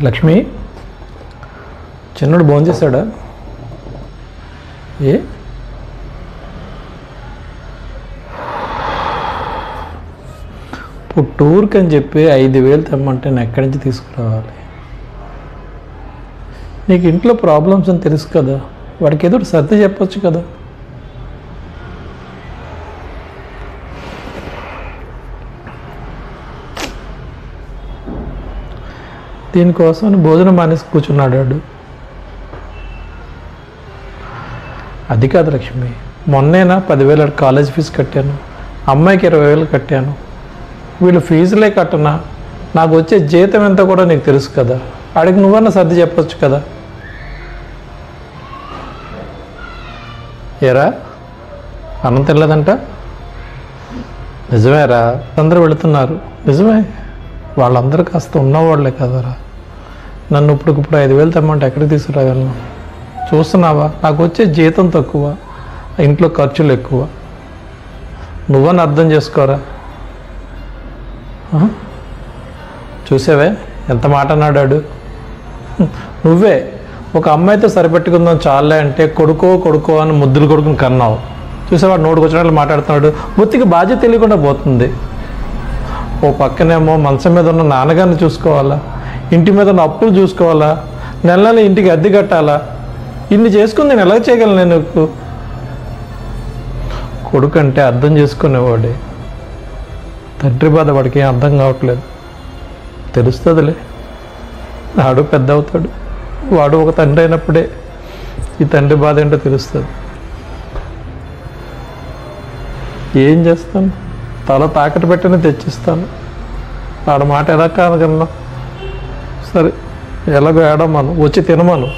లక్ష్మి చిన్నోడు భోజనం చేశాడా? ఇప్పుడు టూర్కి అని చెప్పి 5,000 తెమ్మంటే నేను ఎక్కడి నుంచి తీసుకురావాలి? నీకు ఇంట్లో ప్రాబ్లమ్స్ అని తెలుసు కదా, వాడికి ఏదో సర్ది చెప్పొచ్చు కదా. దీనికోసం భోజనం మానేసి కూర్చున్నాడు వాడు. అది కాదు లక్ష్మి, మొన్నేనా 10,000 కాలేజ్ ఫీజు కట్టాను, అమ్మాయికి 20,000 కట్టాను. వీళ్ళు ఫీజులే కట్టనా, నాకు వచ్చే జీతం ఎంత కూడా నీకు తెలుసు కదా. ఆడికి నువ్వన్నా సర్ది చెప్పొచ్చు కదా. ఏరా అన్నం తినలేదంట? నిజమేరా, అందరూ వెళుతున్నారు. నిజమే, వాళ్ళందరూ కాస్త ఉన్నవాళ్లే కదరా. నన్ను ఇప్పుడు 5,000 తెమ్మంటే ఎక్కడికి తీసుకురాగలను? చూస్తున్నావా, నాకు వచ్చే జీతం తక్కువ, ఇంట్లో ఖర్చులు ఎక్కువ. నువ్వని అర్థం చేసుకోరా. చూసావే ఎంత మాట అన్నాడాడు. నువ్వే ఒక అమ్మాయితో సరిపెట్టుకుందాం చాలే అంటే కొడుకో అని ముద్దులు కొడుకుని కన్నావు. చూసేవాడు నోటుకు వచ్చినట్లు మాట్లాడుతున్నాడు. బుత్తికి బాధ్యత తెలియకుండా పోతుంది. ఓ పక్కనేమో మంచం మీద ఉన్న నాన్నగారిని చూసుకోవాలా, ఇంటి మీద ఉన్న అప్పులు చూసుకోవాలా, నెల ఇంటికి అద్దె కట్టాలా. ఇన్ని చేసుకుని నేను ఎలా చేయగలను? నేను కొడుకు అంటే అర్థం చేసుకునేవాడే. తండ్రి బాధ వాడికి ఏం అర్థం కావట్లేదు. తెలుస్తుందిలే, వాడు పెద్ద అవుతాడు. వాడు ఒక తండ్రి అయినప్పుడే ఈ తండ్రి బాధ ఏంటో తెలుస్తుంది. ఏం చేస్తాను, తల తాకట్టు పెట్టని తెచ్చిస్తాను. ఆడ మాట ఎలా కాదగలను? సరే ఎలాగో ఏడమను, వచ్చి తినమను.